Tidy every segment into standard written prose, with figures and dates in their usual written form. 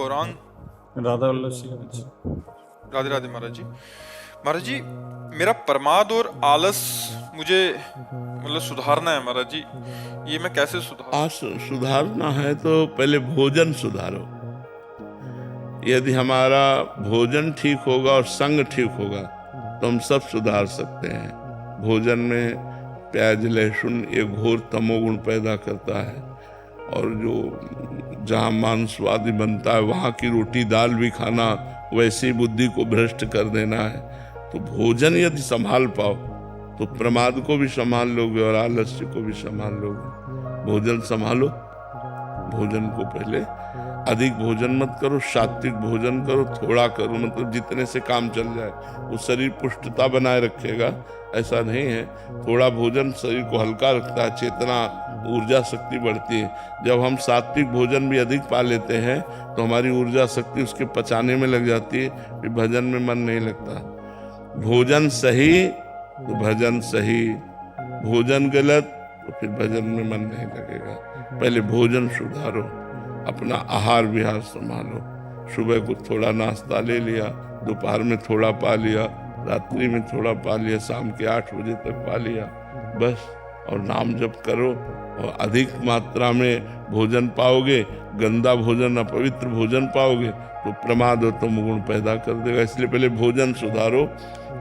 गौरांग। राधा वल्लभ श्री। राधे राधे महाराज जी। महाराज जी, मेरा प्रमाद और आलस मुझे मतलब सुधारना है महाराज जी, ये मैं कैसे सुधारूं? सुधारना है तो पहले भोजन सुधारो। यदि हमारा भोजन ठीक होगा और संग ठीक होगा तो हम सब सुधार सकते हैं। भोजन में प्याज लहसुन ये घोर तमोगुण पैदा करता है, और जो जहाँ मांसवादी बनता है वहाँ की रोटी दाल भी खाना वैसी बुद्धि को भ्रष्ट कर देना है। तो भोजन यदि संभाल पाओ तो प्रमाद को भी संभाल लोगे और आलस्य को भी संभाल लोगे। भोजन संभालो। भोजन को पहले अधिक भोजन मत करो, सात्विक भोजन करो, थोड़ा करो, मतलब जितने से काम चल जाए। वो शरीर पुष्टता बनाए रखेगा, ऐसा नहीं है। थोड़ा भोजन शरीर को हल्का रखता है, चेतना ऊर्जा शक्ति बढ़ती है। जब हम सात्विक भोजन भी अधिक पा लेते हैं तो हमारी ऊर्जा शक्ति उसके पचाने में लग जाती है, फिर भजन में मन नहीं लगता। भोजन सही तो भजन सही, भोजन गलत तो फिर भजन में मन नहीं लगेगा। पहले भोजन सुधारो, अपना आहार विहार संभालो। सुबह को थोड़ा नाश्ता ले लिया, दोपहर में थोड़ा पा लिया, रात्रि में थोड़ा पा लिया, शाम के 8 बजे तक पा लिया, बस। और नाम जप करो, और अधिक मात्रा में भोजन पाओगे, गंदा भोजन अपवित्र भोजन पाओगे तो प्रमाद और तमोगुण पैदा कर देगा। इसलिए पहले भोजन सुधारो,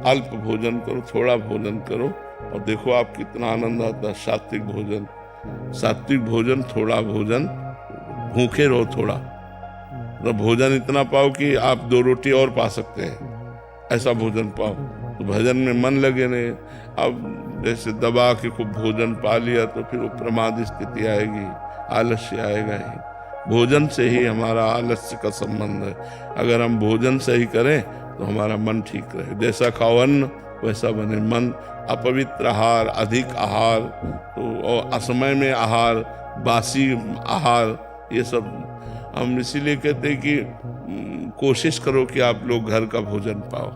अल्प भोजन करो, थोड़ा भोजन करो, और देखो आप कितना आनंद आता है। सात्विक भोजन, सात्विक भोजन, थोड़ा भोजन, भूखे रहो थोड़ा, तो भोजन इतना पाओ कि आप 2 रोटी और पा सकते हैं, ऐसा भोजन पाओ तो भजन में मन लगे नहीं। अब जैसे दबा के खूब भोजन पा लिया तो फिर वो प्रमाद स्थिति आएगी, आलस्य आएगा ही। भोजन से ही हमारा आलस्य का संबंध है। अगर हम भोजन सही करें तो हमारा मन ठीक रहे। जैसा खाओ अन्न वैसा बने मन। अपवित्र आहार, अधिक आहार, तो और असमय में आहार, बासी आहार, ये सब हम इसीलिए कहते हैं कि कोशिश करो कि आप लोग घर का भोजन पाओ,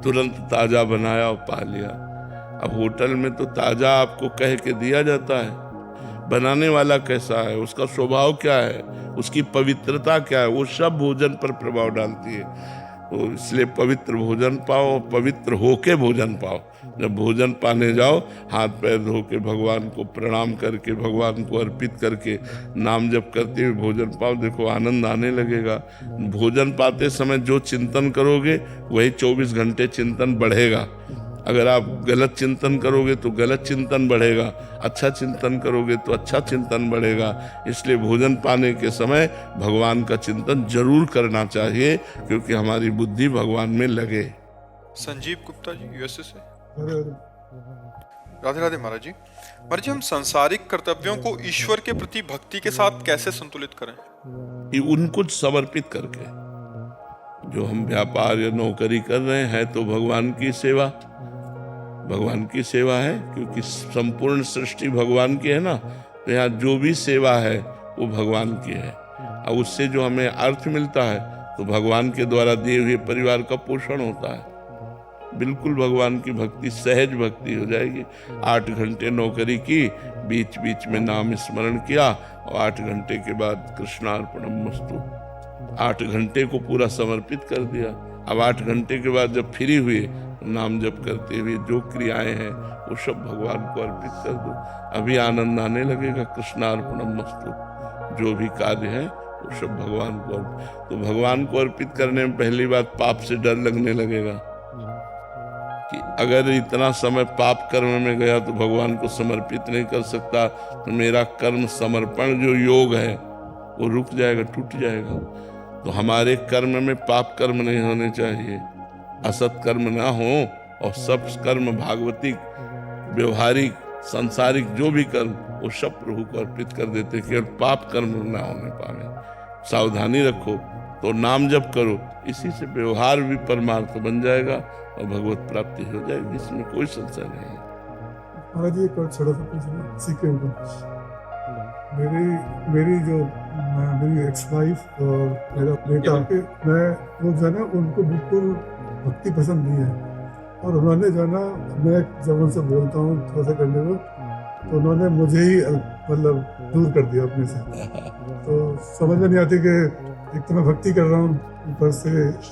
तुरंत ताजा बनाया और पा लिया। अब होटल में तो ताजा आपको कह के दिया जाता है, बनाने वाला कैसा है, उसका स्वभाव क्या है, उसकी पवित्रता क्या है, वो सब भोजन पर प्रभाव डालती है। तो इसलिए पवित्र भोजन पाओ, पवित्र होके भोजन पाओ। जब भोजन पाने जाओ, हाथ पैर धो के भगवान को प्रणाम करके, भगवान को अर्पित करके, नाम जप करते हुए भोजन पाओ। देखो आनंद आने लगेगा। भोजन पाते समय जो चिंतन करोगे वही 24 घंटे चिंतन बढ़ेगा। अगर आप गलत चिंतन करोगे तो गलत चिंतन बढ़ेगा, अच्छा चिंतन करोगे तो अच्छा चिंतन बढ़ेगा। इसलिए भोजन पाने के समय भगवान का चिंतन जरूर करना चाहिए, क्योंकि हमारी बुद्धि भगवान में लगे। संजीव गुप्ता जी, यूएसए से। राधे राधे महाराज जी। महाराज जी, हम सांसारिक कर्तव्यों को ईश्वर के प्रति भक्ति के साथ कैसे संतुलित करें? कि उनको समर्पित करके, जो हम व्यापार या नौकरी कर रहे हैं तो भगवान की सेवा, भगवान की सेवा है, क्योंकि संपूर्ण सृष्टि भगवान की है ना। तो यहाँ जो भी सेवा है वो भगवान की है, और उससे जो हमें अर्थ मिलता है तो भगवान के द्वारा दिए हुए परिवार का पोषण होता है। बिल्कुल भगवान की भक्ति, सहज भक्ति हो जाएगी। 8 घंटे नौकरी की, बीच बीच में नाम स्मरण किया, और 8 घंटे के बाद कृष्णार्पणमस्तु, 8 घंटे को पूरा समर्पित कर दिया। अब 8 घंटे के बाद जब फ्री हुए, नाम जप करते हुए जो क्रियाएं हैं वो सब भगवान को अर्पित कर दो। अभी आनंद आने लगेगा। कृष्णार्पणमस्तु, जो भी कार्य है वो सब भगवान को तो भगवान को अर्पित करने में पहली बात पाप से डर लगने लगेगा कि अगर इतना समय पाप कर्म में गया तो भगवान को समर्पित नहीं कर सकता, तो मेरा कर्म समर्पण जो योग है वो रुक जाएगा, टूट जाएगा। तो हमारे कर्म में पाप कर्म नहीं होने चाहिए, असत कर्म ना हो, और सब कर्म भागवतिक, व्यवहारिक, सांसारिक जो भी कर्म वो सब प्रभु को अर्पित कर देते, केवल पाप कर्म ना होने पावे। सावधानी रखो, तो नाम जप करो, इसी से व्यवहार भी परमार्थ बन जाएगा और भगवत प्राप्ति हो जाएगी, इसमें कोई संशय नहीं है। महाराज एक और छोटा सा प्रश्न इसी के ऊपर। मेरी एक्स वाइफ और मेरा बेटा, मैं वो जो है ना, उनको बिल्कुल भक्ति पसंद नहीं है, और उन्होंने जो है ना, मैं जब उनसे बोलता हूँ थोड़ा सा करने को, तो उन्होंने मुझे ही मतलब दूर कर दिया अपने से। तो समझ में नहीं आती कि एक तो मैं भक्ति कर रहा हूँ, ऊपर से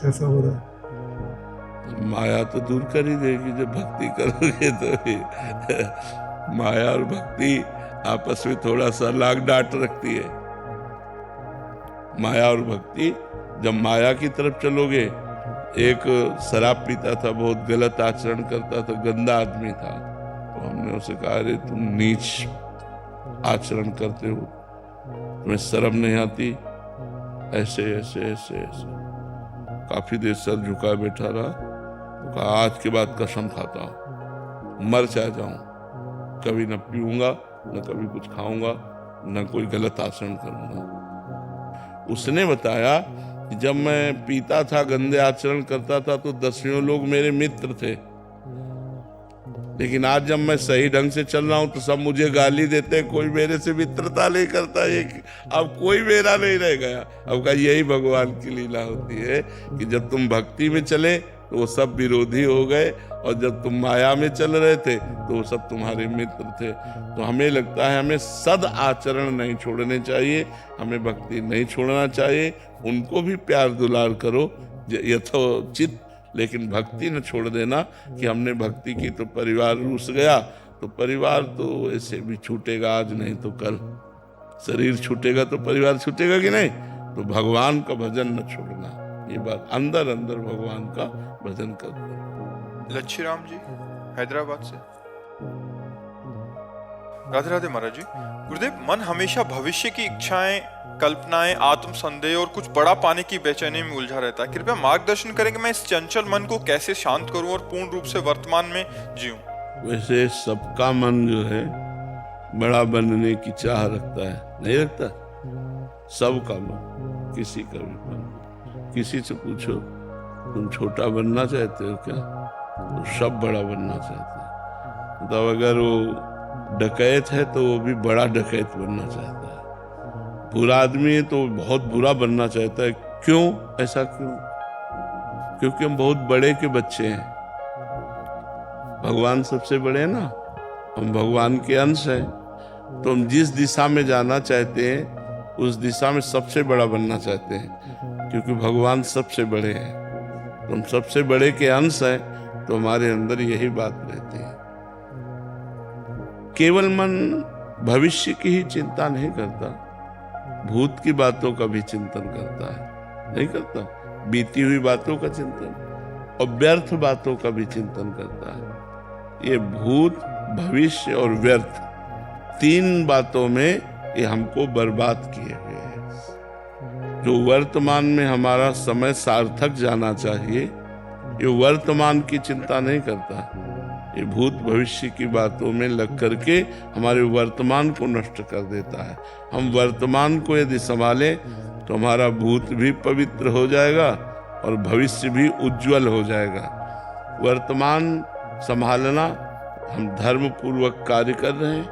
ऐसा हो रहा है। माया तो दूर कर ही देगी जब भक्ति करोगे तो ही। माया और भक्ति आपस में थोड़ा सा लाग डांट रखती है। माया और भक्ति, जब माया की तरफ चलोगे, एक शराब पीता था, बहुत गलत आचरण करता था, गंदा आदमी था, तो हमने उसे कहा, अरे तुम नीच आचरण करते हो, तुम्हें शर्म नहीं आती? ऐसे ऐसे ऐसे ऐसे काफी देर सर झुका बैठा रहा। तो कहा, आज के बाद कसम खाता हूं, मर चाहे जाऊं, कभी न पीऊंगा, न कभी कुछ खाऊंगा, न कोई गलत आचरण करूंगा। उसने बताया कि जब मैं पीता था, गंदे आचरण करता था, तो 10 लोग मेरे मित्र थे, लेकिन आज जब मैं सही ढंग से चल रहा हूं तो सब मुझे गाली देते, कोई मेरे से मित्रता नहीं करता, अब कोई मेरा नहीं रह गया। अब का यही भगवान की लीला होती है कि जब तुम भक्ति में चले तो वो सब विरोधी हो गए, और जब तुम माया में चल रहे थे तो वो सब तुम्हारे मित्र थे। तो हमें लगता है हमें सद आचरण नहीं छोड़ने चाहिए, हमें भक्ति नहीं छोड़ना चाहिए। उनको भी प्यार दुलार करो यथोचित, लेकिन भक्ति न छोड़ देना कि हमने भक्ति की तो परिवार रूस गया, तो परिवार तो ऐसे भी छूटेगा, आज नहीं तो कल। शरीर छूटेगा तो परिवार छूटेगा कि नहीं? तो भगवान का भजन न छोड़ना, ये बात अंदर अंदर भगवान का भजन करना। लच्छी राम जी हैदराबाद से। राधे राधे महाराज जी। गुरुदेव, मन हमेशा भविष्य की इच्छाएं, कल्पनाएं, आत्म संदेह और कुछ बड़ा पाने की बेचैनी में उलझा रहता है। कृपया मार्गदर्शन करें कि मैं इस चंचल मन को कैसे शांत करूं और पूर्ण रूप से वर्तमान में जीऊं। वैसे सबका मन जो है बड़ा बनने की चाह रखता है, नहीं रखता? सबका मन, किसी का भी मन। किसी से पूछो, तुम छोटा बनना चाहते हो क्या? तो सब बड़ा बनना चाहते हैं। मतलब अगर वो डकैत है तो वो भी बड़ा डकैत बनना चाहता है। बुरा आदमी है तो बहुत बुरा बनना चाहता है। क्यों? ऐसा क्यों? क्योंकि हम बहुत बड़े के बच्चे हैं। भगवान सबसे बड़े हैं ना, हम भगवान के अंश हैं। तो हम जिस दिशा में जाना चाहते हैं उस दिशा में सबसे बड़ा बनना चाहते हैं, क्योंकि भगवान सबसे बड़े हैं। तो हम सबसे बड़े के अंश हैं, तो हमारे अंदर यही बात रहती है। केवल मन भविष्य की ही चिंता नहीं करता, भूत की बातों का भी चिंतन करता है, नहीं करता? बीती हुई बातों का चिंतन और व्यर्थ बातों का भी चिंतन करता है। ये भूत, भविष्य और व्यर्थ, 3 बातों में ये हमको बर्बाद किए हुए हैं। जो वर्तमान में हमारा समय सार्थक जाना चाहिए, ये वर्तमान की चिंता नहीं करता। ये भूत भविष्य की बातों में लग करके हमारे वर्तमान को नष्ट कर देता है। हम वर्तमान को यदि संभालें तो हमारा भूत भी पवित्र हो जाएगा और भविष्य भी उज्जवल हो जाएगा। वर्तमान संभालना, हम धर्म पूर्वक कार्य कर रहे हैं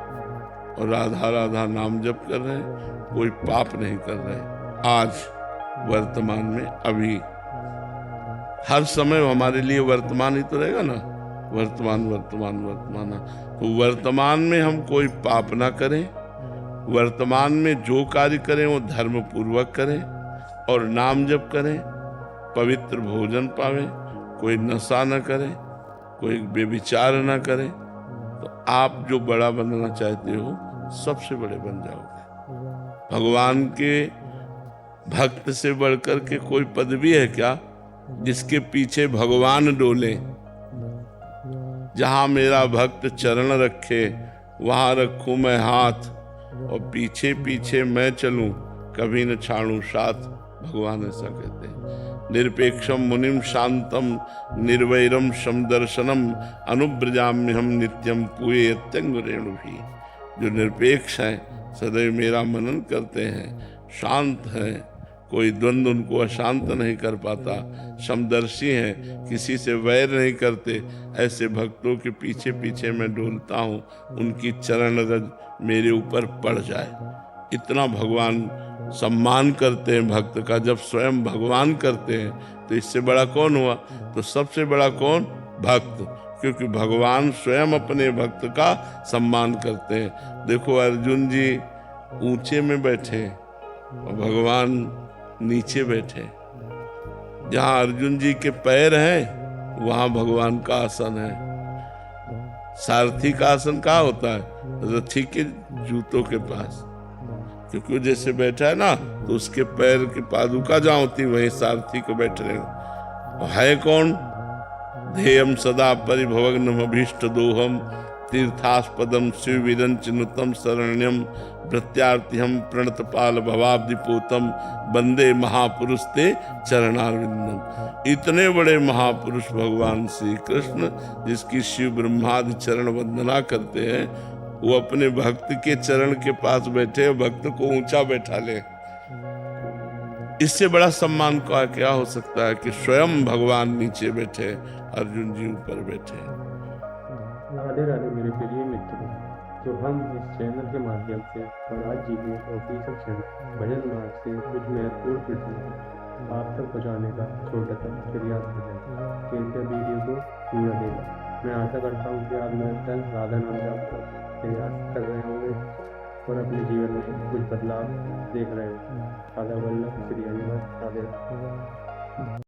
और राधा राधा नाम जप कर रहे हैं, कोई पाप नहीं कर रहे हैं। आज वर्तमान में, अभी हर समय हमारे लिए वर्तमान ही तो रहेगा ना, वर्तमान वर्तमान वर्तमान। तो वर्तमान में हम कोई पाप ना करें, वर्तमान में जो कार्य करें वो धर्म पूर्वक करें और नाम जप करें, पवित्र भोजन पावें, कोई नशा न करें, कोई बेविचार न करें। तो आप जो बड़ा बनना चाहते हो सबसे बड़े बन जाओगे। भगवान के भक्त से बढ़कर के कोई पदवी है क्या जिसके पीछे भगवान डोले? जहां मेरा भक्त चरण रखे वहां रखूं मैं हाथ, और पीछे पीछे मैं चलूं कभी न छाड़ूं साथ। भगवान ऐसा कहते हैं। निरपेक्षम मुनिम शांतम निर्वैरम समदर्शनम अनुब्रजाम्यहम नित्यम पूये यत्यंग रेणु भी। जो निरपेक्ष हैं, सदैव मेरा मनन करते हैं, शांत हैं, कोई द्वंद्व उनको अशांत नहीं कर पाता, समदर्शी हैं, किसी से वैर नहीं करते, ऐसे भक्तों के पीछे पीछे मैं डोलता हूँ, उनकी चरण रज मेरे ऊपर पड़ जाए। इतना भगवान सम्मान करते हैं भक्त का। जब स्वयं भगवान करते हैं तो इससे बड़ा कौन हुआ? तो सबसे बड़ा कौन? भक्त, क्योंकि भगवान स्वयं अपने भक्त का सम्मान करते हैं। देखो अर्जुन जी ऊंचे में बैठे और भगवान नीचे बैठे। जहां अर्जुन जी के पैर हैं वहां भगवान का आसन है। सारथी का आसन कहाँ होता है? रथी के जूतों के पास, क्योंकि वो जैसे बैठा है ना तो उसके पैर की पादुका जहां होती वहीं सारथी को बैठे रहेंगे। है कौन? ध्येयम सदा परिभवग्नम अभीष्ट दोहम तीर्थास्पदम शिवविरंचनुतम शरण्यम प्रत्यार्थिहम प्रणतपाल भवाब्धिपोतम वंदे महापुरुष ते चरणारविंदम। इतने बड़े महापुरुष भगवान श्री कृष्ण जिसकी शिव ब्रह्मादि चरण वंदना करते हैं, वो अपने भक्त के चरण के पास बैठे भक्त को ऊंचा बैठा ले। इससे बड़ा सम्मान का क्या हो सकता है कि स्वयं भगवान नीचे बैठे, अर्जुन जी ऊपर बैठे। राधे राधे मेरे प्रिय मित्रों, जो हम इस चैनल के माध्यम से महाराज जी के ऑफिशियल चैनल भजन मार्ग से कुछ महत्वपूर्ण प्रश्नों आप तक पहुँचाने का छोटा सा प्रयास कर रहे हैं। कृपया वीडियो को पूरा देगा। मैं आशा करता हूँ कि आप मेरे तन राधा नाम जाप का प्रयास कर रहे होंगे और अपने जीवन में कुछ बदलाव देख रहे होंगे। राधा वल्लभ श्री हरिवंश राधे।